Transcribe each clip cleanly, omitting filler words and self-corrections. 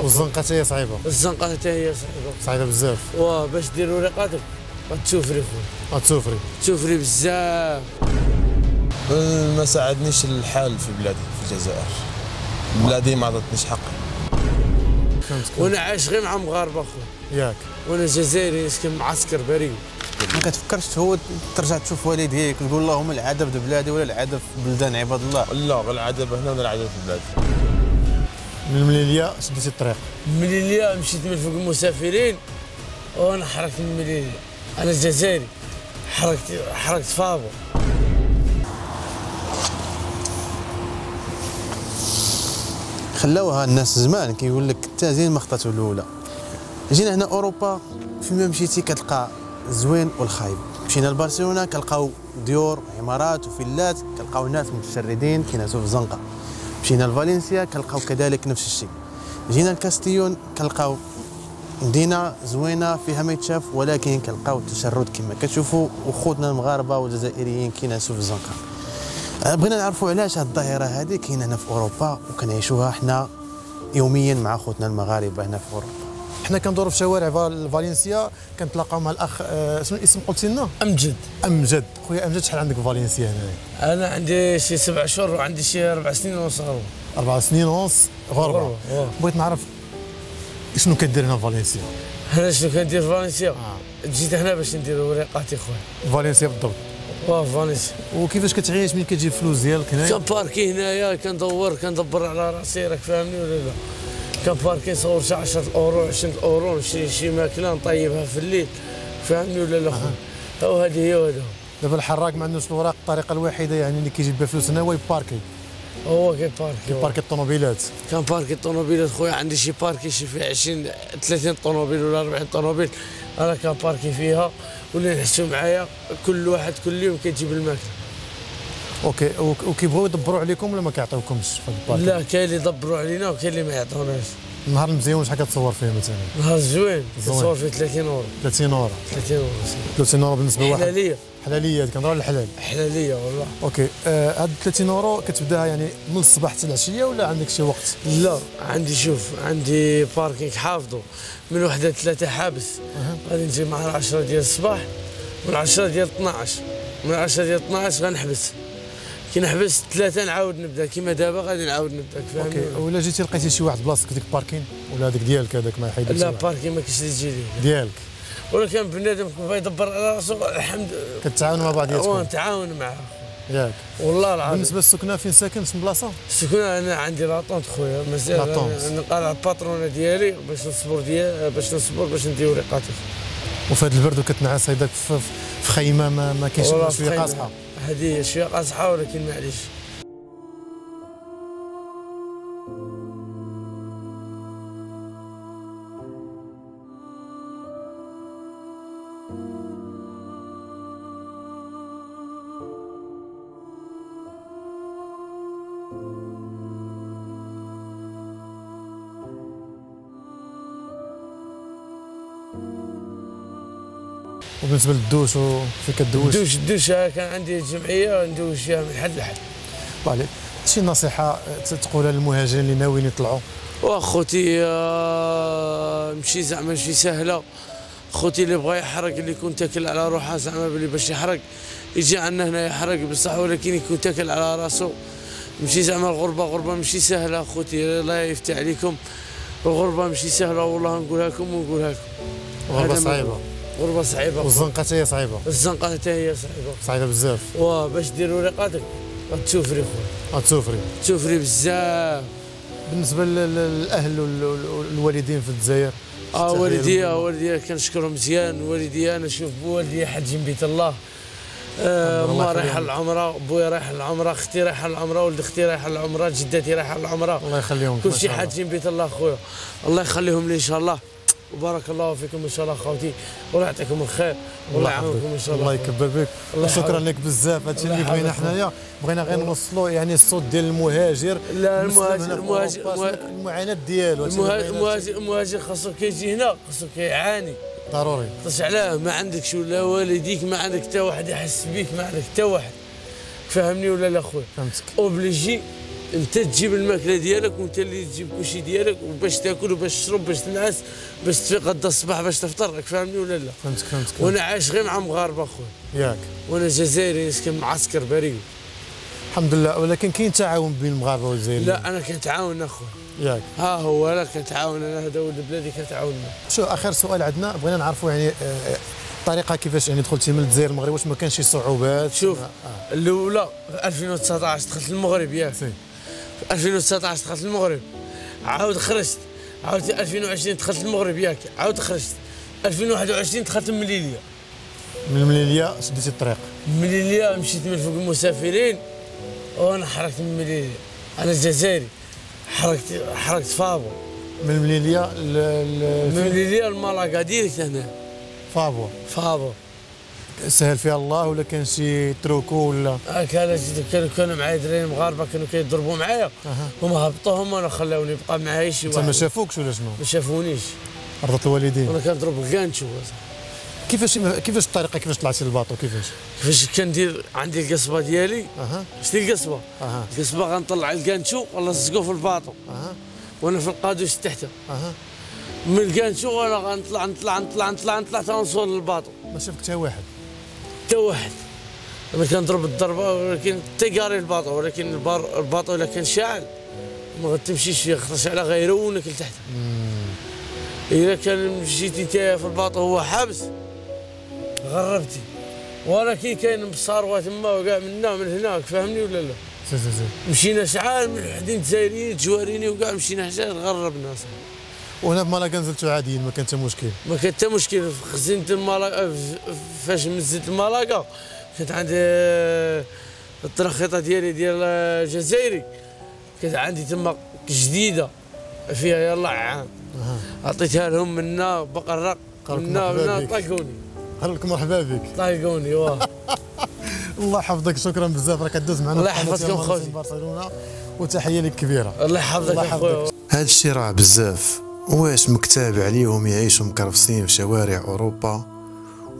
والزنقه حتى هي صعيبه. الزنقه حتى هي صعيبه بزاف. باش دير ورقاتك غتسوفري خويا. تسوفري بزاف. ما ساعدنيش الحال في بلادي في الجزائر. بلادي ما عطاتنيش حقي. وانا عايش غير مع مغاربه خويا. ياك. وانا جزائري سكن معسكر بريء. ما كتفكرش هو ترجع تشوف والديك تقول اللهم العذاب في بلادي ولا العذاب في بلدان عباد الله؟ لا، غير العذاب هنا ولا العذاب في بلادي. من المليليه شديتي الطريق. من المليليه مشيت من فوق المسافرين وانا حركت من المليليه. انا جزائري حركت فابو. خلاوها الناس زمان كيقول لك التازين ما خطاتو الاولى. جينا هنا اوروبا فيما مشيتي كتلقى الزوين والخايب. مشينا لبرشلونه كنلقاو ديور عمارات وفيلات، كنلقاو ناس متشردين كينعسوا في الزنقه. مشينا لفالنسيا كنلقاو كذلك نفس الشيء. جينا لكاستيون كنلقاو مدينه زوينه فيها ما يتشاف، ولكن كنلقاو التشرد كما كتشوفوا وخوتنا المغاربه والجزائريين كينعسوا في الزنقه. بغينا نعرفوا علاش هذه الظاهره هذه كاينه هنا في اوروبا وكنعيشوها حنا يوميا مع خوتنا المغاربه هنا في اوروبا. حنا كندوروا في شوارع فالنسيا كنتلاقاو مع الاخ شنو الاسم قلتي لنا؟ امجد. خويا امجد، شحال عندك في فالنسيا هنا؟ انا عندي شي 7 شهور وعندي شي 4 سنين ونص غربه. 4 سنين ونص غربه. بغيت نعرف شنو كدير هنا في فالنسيا؟ انا شنو كندير في فالنسيا؟ جيت هنا باش ندير وريقاتي خويا. فالنسيا بالضبط. فالنسيا. وكيفاش كتعيش ملي كتجيب الفلوس ديالك هنايا؟ كنباركي هنايا كندبر على راسي، راك فاهمني ولا لا؟ كنباركي نصور شي 10 اورو 20 اورو نشري شي ماكله نطيبها في الليل، فاهمني ولا لا خويا؟ وهذه هي وهذا. دابا الحراك ما عندوش الوراق، الطريقه الوحيده يعني اللي كيجيب بها فلوس هنا هو يباركي. هو كيباركي الطوموبيلات. كنباركي الطوموبيلات خويا، عندي شي باركي شي فيه 20 30 طوموبيل ولا 40 طوموبيل انا كنباركي فيها، واللي نحسوا معايا كل واحد كل يوم كيجيب الماكله. اوكي. وكيبغيو يدبروا عليكم ولا ما كيعطيوكمش في الباركي؟ لا، كاين اللي يدبروا علينا وكاين اللي ما يعطوناش. النهار المزيون شحال كتصور فيه مثلا؟ نهار زوين كتصور فيه 30 اورو. 30 اورو 30 اورو بالنسبه لواحد حلاليه. كنهضروا على الحلال. حلاليه والله. اوكي. هاد 30 اورو كتبداها يعني من الصباح حتى العشيه ولا عندك شي وقت؟ لا، عندي باركينغ حافظه من وحده 3 حابس. غادي نجي مع 10 ديال الصباح، من 10 ديال 12، من 10 ديال 12 غنحبس. كي نحبس 3 نعاود نبدا كيما دابا غادي نعاود نبدا، فهمتني؟ اوكي. ولا جيتي لقيتي شي واحد بلاصتك ديك باركين ولا هذاك ديالك هذاك ما يحيدك؟ لا، باركين ما كاينش اللي يجي لي ديالك. ولا كان بنادم بغى يدبر على راسو الحمد كتعاونوا مع بعضياتكم؟ نتعاون معاه ياك. والله العظيم. بالنسبه للسكنه فين ساكن في بلاصه؟ السكنه انا عندي لاطونت خويا، مازال نقال على الباترونه ديالي باش نصبر باش ندير وريقاتي. وفي هذا البرد وكتنعس هيداك في خيمه ما كاينش شويه قاصحه؟ هذه شويه قاصحه ولكن معليش. وبالنسبه للدوش فين كدوش؟ الدوش كان عندي جمعيه ندوش فيها من حد لحد. الله. شي نصيحه تقولها للمهاجرين اللي ناويين يطلعوا؟ واخوتي ماشي سهله. خوتي اللي بغى يحرق، اللي يكون تاكل على روحه زعما بلي باش يحرق يجي عندنا هنا يحرق بصح، ولكن يكون تاكل على راسو. ماشي زعما الغربه ماشي سهله اخوتي، الله يفتح عليكم. الغربه ماشي سهله والله، نقولها لكم. غربه صعيبه. غربه صعيبه. والزنقه حتى هي صعيبه. الزنقه حتى هي صعيبه بزاف. باش دير وريقاتك غتسوفري خويا. تسوفري بزاف. بالنسبه للاهل والوالدين في الجزائر؟ والديا كنشكرهم مزيان. والديا انا شوف بوالديا حاجين بيت الله. ما رايحه للعمره، بويا رايح للعمره، اختي رايحه للعمره، ولد اختي رايحه للعمره، جداتي رايحه للعمره. الله يخليهم. كلشي حاجين بيت الله خويا، الله يخليهم لي ان شاء الله. وبارك الله فيكم ان شاء الله خوتي، والله يعطيكم الخير والله يعاونكم ان شاء الله. الله يكبر بك. شكرا لك بزاف. هادشي اللي بغينا حنايا، بغينا غير نوصلوا يعني الصوت ديال المهاجر. لا، المعاناه ديالو. المهاجر خاصو كيجي هنا خاصو كيعاني ضروري. خاص علاه ما عندكش ولا والديك، ما عندك حتى واحد يحس بيك، ما عندك حتى واحد، فهمني ولا لا خويا؟ فهمتك. اوبليجي انت تجيب الماكله ديالك وانت اللي تجيب كلشي ديالك، وباش تاكل وباش تشرب باش تنعس باش تفيق غدا الصباح باش تفطر، راك فاهمني ولا لا؟ فهمتك. وانا عايش غير مع مغاربه خويا. ياك. وانا جزائري نسكن معسكر بريو. الحمد لله. ولكن كاين تعاون بين المغاربه والجزائريين؟ لا انا كنتعاون اخويا. ياك. ها هو انا كنتعاون، انا هذا ولد بلادي كنتعاوننا. شو اخر سؤال عندنا، بغينا نعرفوا يعني الطريقه كيفاش يعني دخلتي من الجزائر للمغرب، واش ما كانش شي صعوبات؟ شوف الاولى 2019 دخلت المغرب ياك. سي. 2019 دخلت المغرب، عاود خرجت، عاود 2020 دخلت المغرب ياك، عاود خرجت. 2021 دخلت من مليليا. من المليليه شديتي الطريق؟ من مليليا مشيت من فوق المسافرين وانا حركت من مليليا. انا جزائري، حركت فابو. من المليليه من مليليا لمالاكا ديريكت هنا. فابو سهل فيها الله ولا كان شي تروكو ولا؟ كانوا معايا دراري مغاربه كانوا كيضربوا معايا، هما هبطوا هما وانا خلاوني بقى معايا شي واحد. ما شافوكش ولا شنو؟ ما شافونيش. رضا الوالدين. انا كنضرب الكانشو. كيفاش الطريقه كيفاش طلعتي للباطو كيفاش كندير عندي القصبه ديالي. شتي القصبه؟ القصبه غنطلع الكانشو ولا نلصقو في الباطو. وانا في القادوش تحته. من الكانشو وانا غنطلع نطلع حتى نوصل للباطو. ما شافك حتى واحد؟ حتى واحد. انا كنضرب الضربه ولكن تيقاري الباطو، ولكن الباطو الا كان شاعل ما غتمشيش فيه، خاطر على غيره وناكل تحت. الا كان مشيتي انت في الباطو هو حابس غربتي. ولكن كاين بصاروه تما وكاع منا من هناك، فاهمني ولا لا؟ سي. مشينا شحال من وحدين جزائريين جواريني وكاع مشينا حتى غربنا. وهنا في مالاكا نزلتوا عاديين ما كان حتى مشكل؟ ما كان حتى مشكل. في خزينه المالاكا فاش نزلت المالاكا كانت عندي الترخيطه ديالي ديال الجزائري، كانت عندي تما جديده فيها يلا عام. عطيتها لهم منا بقرق منا طاقوني. قال لك مرحبا بك. طاقوني واه. الله يحفظك، شكرا بزاف راك كدوز معنا. الله يحفظكم خويا. برشلونه وتحيه لك كبيره. الله يحفظك اخويا. هذا الشيء راه بزاف. واش مكتاب عليهم يعيشوا مكرفسين في شوارع اوروبا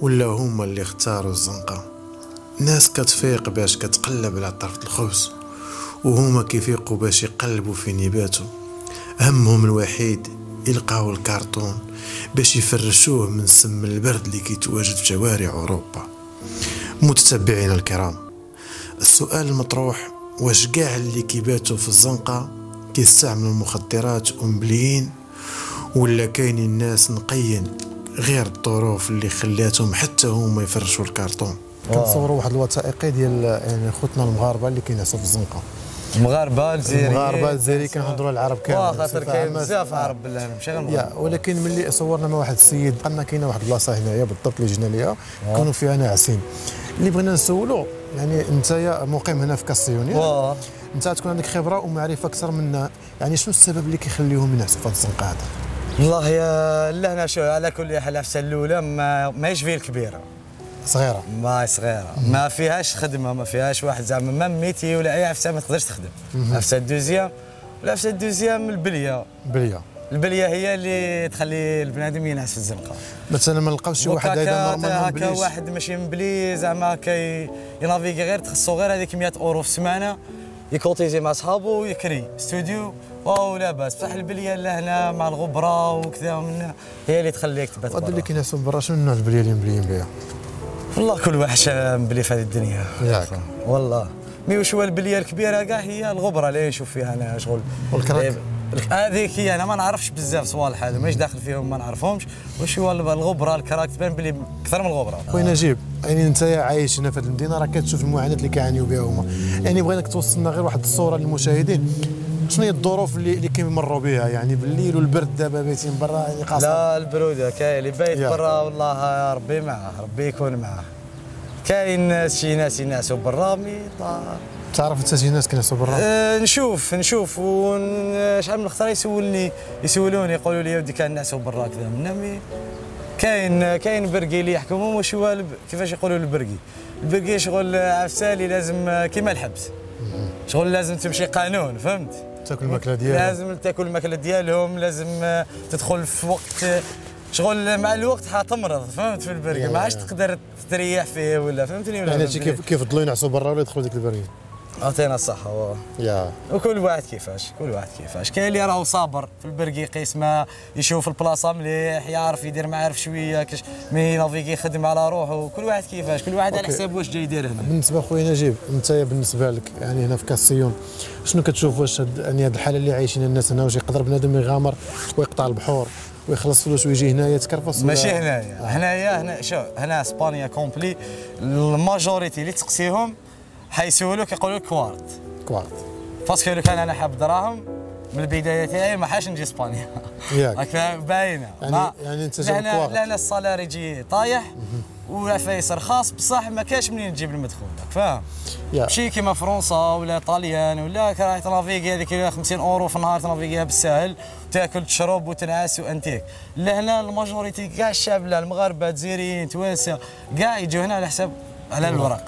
ولا هما اللي اختاروا الزنقه؟ ناس كتفيق باش كتقلب على طرف الخبز، وهما كيفيقوا باش يقلبوا في نباتو. همهم الوحيد يلقاو الكرتون باش يفرشوه من سم البرد اللي كيتواجد في شوارع اوروبا. متتبعينا الكرام، السؤال المطروح، واش كاع اللي كيباتوا في الزنقه كيستعملوا المخدرات ومبليين، ولا كاينين ناس نقيين غير الظروف اللي خلاتهم حتى هما يفرشوا الكرتون؟ كنصوروا واحد الوثائقي ديال يعني خوتنا المغاربه اللي كينعسوا في الزنقه. المغاربه الجزائريين كنهضروا على العرب كامل، خاطر كاين بزاف عرب بالله ماشي غير المغاربه. ولكن ملي صورنا مع واحد السيد قالنا كاينه واحد البلاصه هنايا بالضبط اللي جينا ليها كانوا فيها ناعسين. اللي بغينا نسولو يعني انت مقيم هنا في كاستيونير، انت تكون عندك خبره ومعرفه اكثر منا، يعني شنو السبب اللي كيخليهم ينعسوا في هذا الزنقه هذا؟ والله يا لهنا شو على كل حال العفسه الاولى ماهيش فيه الكبيره، صغيره، ما صغيره، ما فيهاش خدمه، ما فيهاش واحد زعما ما ميتي ولا اي عفسه ما تقدرش تخدم. عفسه الدوزيام، والعفسه الدوزيام البليه هي اللي تخلي البنادم ينعس في الزنقه. مثلا ما نلقاوش شي واحد هذا نورمالمون هكا واحد ماشي مبلي زعما ينافيغي غير تخصو غير هذيك 100 اورو في السمانه يكوتيزي مع صحابه ويكري ستوديو واو لاباس. بصح البليه لهنا مع الغبره وكذا ومن هي اللي تخليك تبات برا. هذا اللي كينعسوا برا شنو النوع البليه اللي مبليين بها؟ والله كل واحد مبلي في هذه الدنيا ياك والله. مي واش هو البليه الكبيره كاع هي الغبره اللي نشوف فيها انا شغل والكراك هذيك هي. انا ما نعرفش بزاف صوالح هذا مانيش داخل فيهم ما نعرفهمش. واش هو الغبره الكراك تبان بلي اكثر من الغبره. خويا نجيب، يعني انت عايش هنا في هذه المدينه راه كتشوف المعاناه اللي كيعانيو بها هما، يعني بغيناك توصلنا غير واحد الصوره للمشاهدين شنو هي الظروف اللي كيمروا بها يعني بالليل والبرد. دابا بايتين برا يعني قاصر. لا البروده كاين اللي بايت برا والله يا ربي معاه، ربي يكون معاه. كاين شي ناس ينعسوا برا مي تعرف انت شي ناس كينعسوا برا؟ نشوف وشحال من خطره يسولوني يقولوا لي ودي كان نعسوا برا كذا منامي. كاين برقي اللي يحكمهم واش هو كيفاش يقولوا البرقي شغل عفسالي لازم كيما الحبس شغل لازم تمشي قانون فهمت. تاكل الماكله ديالهم، لازم تاكل الماكله ديالهم، لازم تدخل في وقت شغل مع الوقت حتمرض فهمت في البرقي ما عادش تقدر تريح فيه ولا فهمتني ولا. يعني هادشي كيفضلوا ينعسوا برا ولا يدخلوا ديك البرقي؟ عطينا الصحة. يا وكل واحد كيفاش، كل واحد كيفاش. كاين اللي راهو صابر في البرقي قيس ما يشوف البلاصة مليح، يعرف يدير معارف شوية كاش مي نافيكي يخدم على روحه، كل واحد كيفاش، كل واحد على حساب واش جاي يدير هنا. بالنسبه خويا نجيب، انت بالنسبه لك يعني هنا في كاسيون شنو كتشوف؟ واش يعني هذه الحاله اللي عايشين الناس هنا، واش يقدر بنادم يغامر ويقطع البحور ويخلص فلوس ويجي هنايا يتكرفص؟ ماشي هنايا، هنا شوف، هنا اسبانيا كومبلي الماجوريتي اللي تسقسيهم حيسولوك يقولوا لك كوارت باسكو لو كان انا حاب دراهم من البدايه تاعي ما حاش نجي اسبانيا. ياك هكذا باينه. يعني انت جاب كوارت. لهنا الصالير يجي طايح والعفايس رخاص، بصح ما كاش منين تجيب المدخول، فاهم؟ ماشي كيما فرنسا ولا طاليان ولا راح تنافيكي هذيك 50 اورو في النهار تنافيكيها بالساهل، تاكل تشرب وتنعس وانتيك. لهنا الماجوريتي كاع الشعب المغاربه الجزائريين توانسه كاع يجوا هنا على حساب على الورق.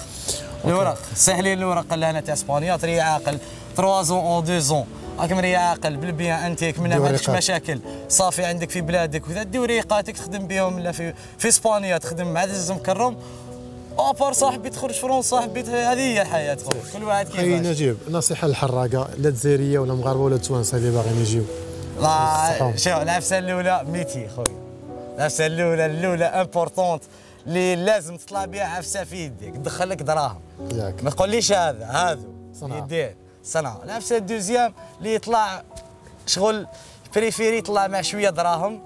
الورق ساهلين، الورق لهنا تاع اسبانيا تري عاقل 3 زون او 2 زون، راك مري عاقل بالبيان انتيك منها ما عندكش مشاكل، صافي عندك في بلادك وذا دي وريقاتك تخدم بهم، لا في اسبانيا تخدم مع عزيز مكرم اوبر صاحبي تخرج فرنسا صاحبي، هذه هي الحياه خويا، كل واحد كيفاش. خي نجيب نصيحه للحراقه لا جزائريه ولا مغاربه ولا توانسه اللي باغيين يجيو. شوف العفسه الاولى ميتي خويا، العفسه الاولى امبورطونت اللي لازم تطلع بها عفسه في يديك تدخل لك دراهم، ما تقوليش هذا يدير صنعه. العفسه الدوزيام اللي يطلع شغل بريفيري يطلع مع شويه دراهم،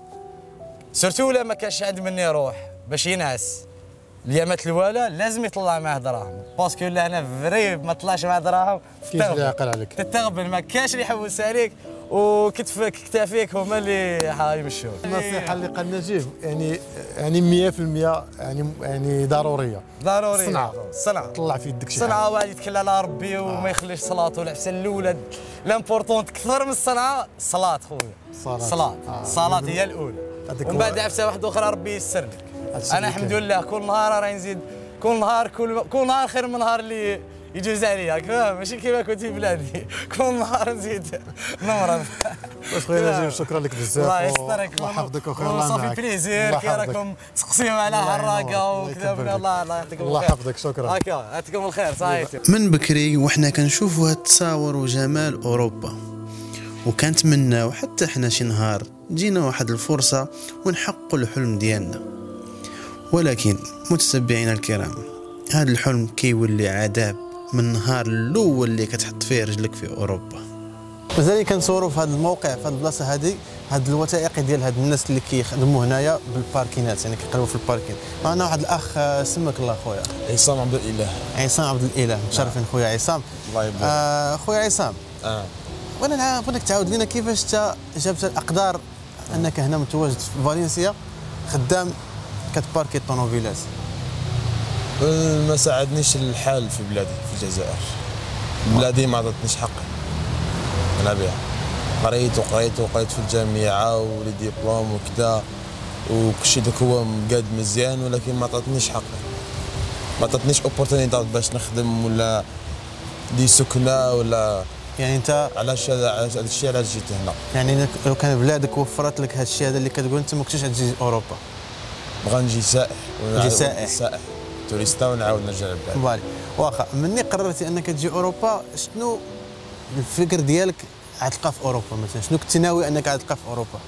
سورتو ولا ما كانش عند مني يروح باش ينعس اليامات الاولى لازم يطلع معاه دراهم، باسكو هنا فري ما طلعش معاه دراهم تتغبن، ما كاش اللي يحوس عليك وكتفك كتافيك هما اللي يمشوك. النصيحه اللي قال نجيب يعني 100% يعني ضروريه الصنعه طلع في يدك شي صنعه، واحد يتكل على ربي وما يخليش صلاته. العفسه الاولى لامبورطونت اكثر من الصنعه الصلاه خويا، الصلاه هي الاولى، ومن بعد عفسه واحده اخرى ربي يسر لك. انا الحمد لله كل نهار راني نزيد، كل نهار خير من نهار اللي يجوز عليا، فاهم؟ ماشي كيما كنت في بلادي كل نهار نزيد نمرض. خويا نجيب شكرا لك بزاف، الله يسترك، الله يحفظك اخويا، الله معاك، صافي بليزير كي راكم تسقسيو على حراقه وكذا، الله يعطيكم الخير، الله يحفظك، شكرا، هكا يعطيكم الخير. صحيح من بكري وحنا كنشوفوا هاد التصاور وجمال اوروبا، وكنتمناو حتى حنا شي نهار تجينا واحد الفرصه ونحققوا الحلم ديالنا، ولكن متتبعينا الكرام هذا الحلم كيولي عذاب من النهار الاول اللي كتحط فيه رجلك في اوروبا. مازال كنصوروا في هذا الموقع، في هذه البلاصه هذه، هاد الوثائق ديال هاد الناس اللي كيخدموا هنايا بالباركينات، يعني كيقراو في الباركين. معنا واحد الاخ سمك الله خويا عصام عبد الاله. عصام عبد الاله، متشرفين خويا عصام. الله يبارك. خويا عصام، وانا بغيتك تعاود لنا كيفاش انت جابت الاقدار انك هنا متواجد في فالنسيا خدام كتباركي الطوموبيلات؟ ما ساعدنيش الحال في بلادي في الجزائر، بلادي ما عطتنيش حقي انا بها. قريت في الجامعه ولي ديبلوم وكذا وكلشي داك هو مقاد مزيان، ولكن ما عطتنيش حقي، ما عطتنيش اوبورتونيتي باش نخدم ولا دي سكنه ولا. يعني انت علاش هذا الشيء علاش جيت هنا؟ يعني لو كان بلادك وفرت لك هذا الشيء هذا اللي كتقول انت ما كنتش تجي اوروبا؟ بغا نجي سائح، سائح توريستا ونعاود نرجع للبلاد. فوالا، واخا مني قررتي انك تجي اوروبا، شنو الفكر ديالك غتلقى في اوروبا مثلا؟ شنو كنتي ناوي انك غتلقى في اوروبا؟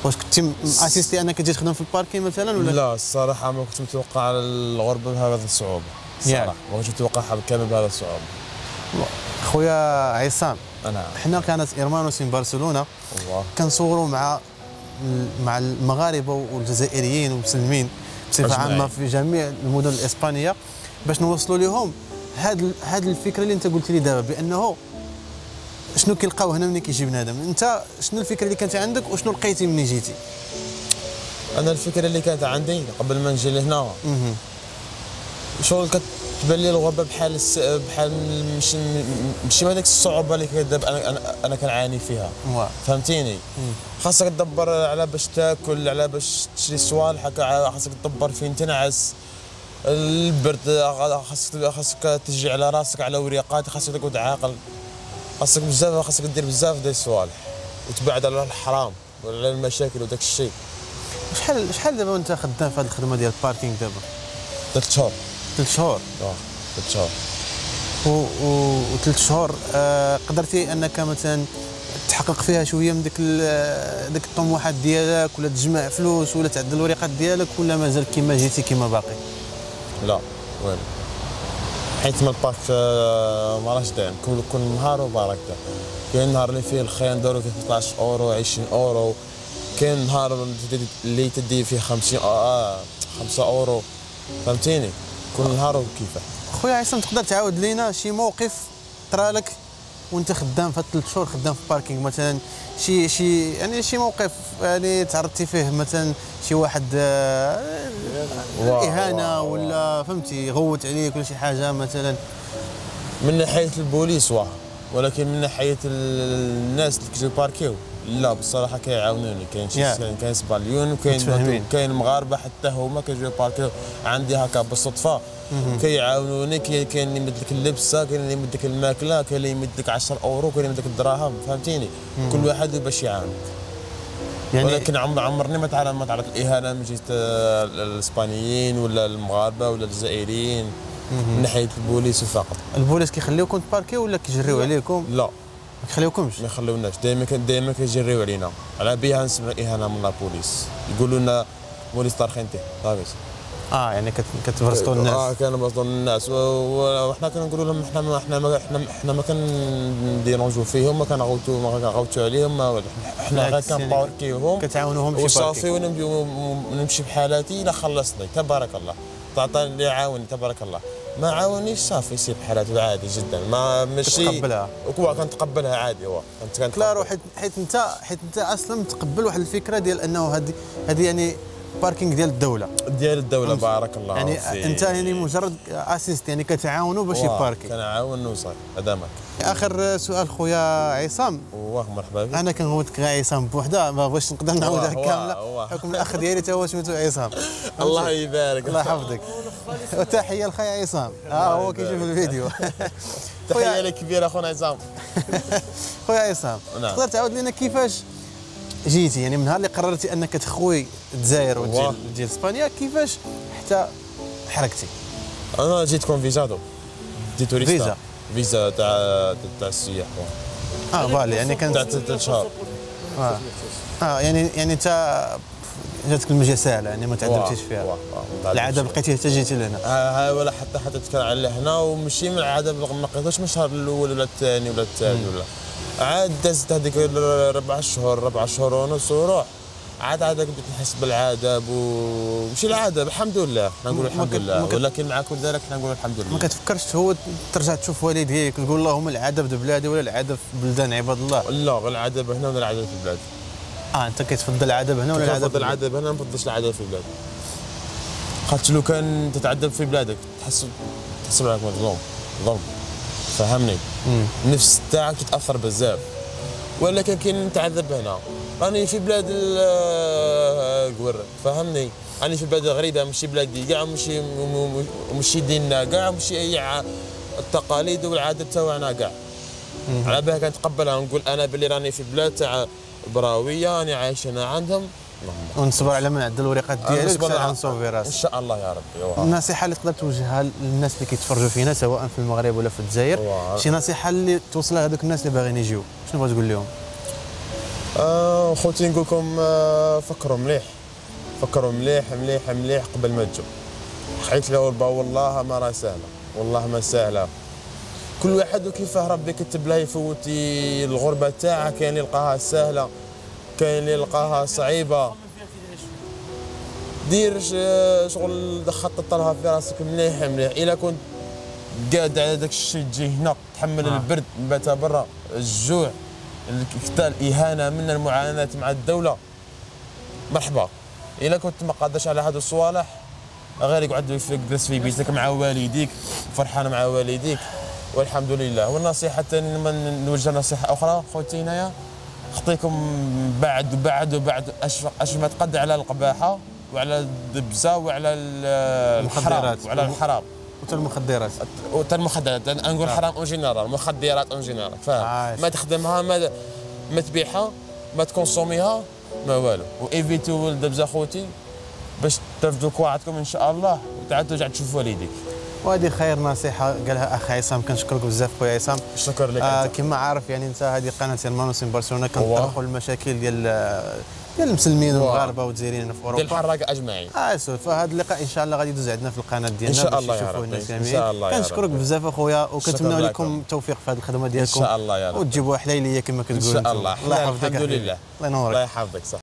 واش كنتي اسيستي انك تجي تخدم في الباركين مثلا ولا؟ لا الصراحه ما كنت متوقع الغربه بهذه الصعوبه، الصراحه ما كنتش متوقعها كامل بهذه الصعوبه. خويا عصام، انا حنا كانت ايرمانوس من برشلونه كنصوروا مع المغاربه والجزائريين والمسلمين بصفه عامه في جميع المدن الاسبانيه باش نوصلوا لهم هاد الفكره اللي انت قلت لي دابا، بانه شنو كيلقاو هنا ملي كيجي بنادم. انت شنو الفكره اللي كانت عندك وشنو لقيتي ملي جيتي؟ انا الفكره اللي كانت عندي قبل ما نجي لهنا شغل كتبان لي الغربه بحال ماشي هذيك الصعوبه اللي كدابا انا كنعاني فيها، فهمتيني؟ خاصك تدبر على باش تاكل، على باش تشري صوالح، خاصك تدبر فين تنعس، البرد خاصك تجي على راسك، على وريقات، خاصك تقعد عاقل، خاصك دير بزاف ديال الصوالح وتبعد على الحرام وعلى المشاكل وداك الشيء. شحال دابا وانت خدام في هذه الخدمه ديال الباركينغ دابا؟ 3 شهور. 3 شهور؟ 3 شهور. وثلاث شهور قدرتي انك مثلا تحقق فيها شويه من ديك الطموحات ديالك، ولا تجمع فلوس، ولا تعدل الوريقات ديالك، ولا مازال كما جيتي كما باقي؟ لا وين حيت ما الباك ما راهش دايم كل نهار وبركته. كاين نهار اللي فيه الخير نديرو فيه 13 اورو 20 اورو، كاين نهار اللي تدي فيه 5 اورو، فهمتيني؟ كل نهار وكيفاه. خويا عصام تقدر تعاود لينا شي موقف طرالك وانت خدام في هاد 3 شهور خدام في باركينغ مثلا، شي موقف يعني تعرضتي فيه مثلا شي واحد اهانه ولا فهمتي غوت عليك ولا شي حاجه مثلا؟ من ناحيه البوليس ولكن من ناحيه الناس اللي كيجيو باركيو لا بصراحه كيعاونوني. كاين كاين سباليون وكاين مغاربه حتى هما كيجيو باركيو عندي هكا بالصدفه كيعاونوني. كاين اللي يمد لك اللبسه، كاين اللي يمد لك الماكله، كاين اللي يمد لك 10 اورو، كاين اللي يمد لك الدراهم، فهمتيني؟ كل واحد باش يعاون. يعني ولكن عمرني ما تعرضت الاهانه من جهه الاسبانيين ولا المغاربه ولا الجزائريين من ناحيه البوليس فقط. البوليس كيخليوكم تباركيو ولا كيجريو عليكم؟ لا ما كيخليوكمش، ما يخليوناش، دائما كيجريو علينا. على بها نسمع اهانه من البوليس، يقولوا لنا بوليس طارخينتي صافي. يعني كتبرزطوا الناس. كانوا برزطوا الناس وحنا كنقولوا لهم احنا ما كنديرونجو فيهم، ما كنغوتوا عليهم، حنا غير كنباركيوهم كتعاونوهم بشي وصافي ونمشي بحالاتي الى خلصني تبارك الله. تعطى اللي عاوني تبارك الله، ما عاونيش صافي يسير بحالاته عادي جدا. ما ماشي كتقبلها كنتقبلها عادي. كلارو حيت انت اصلا متقبل واحد الفكره ديال انه هذه يعني باركينغ ديال الدوله بارك الله يعني فيك. انت يعني مجرد اسيست يعني كتعاونوا باش يباركي. كنعاونوا صافي هذا ماك. اخر سؤال خويا عصام. مرحبا بك. انا كنغوتك غير عصام بوحده، ما بغيتش نقدر نعاودها كامله حكم الاخ ديالي تا هو سميتو عصام. الله يبارك، الله يحفظك. وتحيه لخويا عصام، هو كيشوف الفيديو. تحيه لك كبيره خونا عصام. خويا عصام تقدر تعاود لنا كيفاش جيتي، يعني من نهار اللي قررتي انك تخوي الجزائر وتجي لاسبانيا، كيفاش حتى حركتي؟ انا جيت كونفيزادو، جيت توريستا فيزا تاع السياح. فالي يعني كانت تاع 3 شهور. يعني انت جاتك المجيه سهله، يعني ما تعذبتيش فيها. العاده بقيتي حتى جيتي لهنا؟ ولا حتى تكون على هنا، ومشي من العاده ما بقيتوش من الشهر الاول ولا الثاني ولا عاد دازت هذيك 4 شهور ونص وروح عاد بديت نحس بالعذاب ومشي العذاب. الحمد لله نقول الحمد لله، ولكن مع كل ذلك نقول الحمد لله. ما كتفكرش هو ترجع تشوف والديك تقول اللهم العذاب في بلادي ولا العذاب في بلدان عباد الله؟ لا غير العذاب هنا ولا العذاب في البلاد. انت كتفضل العذاب هنا ولا العذاب؟ كنفضل العذاب هنا، ما نفضلش العذاب في البلاد. خاطر لو كان تتعذب في بلادك تحس بالك ظلم، فهمني؟ النفس تاعك تتاثر بزاف. ولكن كي نتعذب هنا راني في بلاد القور، فهمني؟ راني في بلاد غريبه، ماشي بلادي كاع، ماشي ديننا كاع، ماشي اي التقاليد والعادات تاعنا كاع. على بالها كنتقبلها ونقول انا باللي راني في بلاد تاع براويه، راني عايش هنا عندهم، ونصبر على ما نعدل الوريقات ديالك باش نصوفي راسك ان شاء الله يا ربي. النصيحه اللي تقدر توجهها للناس اللي كيتفرجوا فينا سواء في المغرب ولا في الجزائر، شي نصيحه اللي توصلها لهذوك الناس اللي باغيين يجيو، شنو بغيت تقول لهم؟ خوتي نقول لكم فكروا مليح قبل ما تجوا، حيت الغربه والله ما راه سهله، والله ما سهله. كل واحد وكيفاه ربي كتب له يفوتي الغربه تاعه، كاين اللي يلقاها سهله، كاين اللي يلقاها صعيبه. دير شغل خطط لها في راسك مليح. الا كنت قاعد على داك الشيء تجي هنا تحمل البرد بات برا، الجوع، القتال، الاهانه من المعاناه مع الدوله، مرحبا. الا كنت ما قادرش على هذو الصوالح غير يقعد جلس في بيتك مع والديك، فرحان مع والديك والحمد لله. والنصيحه الثانيه نوجه نصيحه اخرى خوتي هنايا، خطيكم بعد اش ما تقد على القباحه وعلى الدبزه وعلى المخدرات وعلى الحرام وتا المخدرات. نقول حرام اون جينيرال، مخدرات اون جينيرال، فاهم؟ ما تخدمها، ما تبيعها، ما تكونسوميها، ما والو. وايفيتو الدبزه خوتي باش ترفدوا كواعدكم ان شاء الله وتعاد ترجع تشوف والديك. وهذه خير نصيحه قالها اخ عصام، كنشكرك بزاف خويا عصام. شكرا لك. كما عارف يعني انت هذه قناه المانوس برشلونه كنطرحوا المشاكل ديال المسلمين والمغاربه والجزائريين في اوروبا ديال الحراقه اجمعين. فهذا اللقاء ان شاء الله غادي يدوز عندنا في القناه ديالنا ان شاء الله يا يشوفوه ربي. الناس ان شاء الله. كنشكرك بزاف اخويا، وكنتمنى لكم التوفيق في هذه الخدمه ديالكم. ان شاء الله يا ربي. وتجيبوها حليليه كما كتقولوا. ان شاء الله. الله يحفظك. الحمد لله. الله ينورك. الله يحفظك. صح.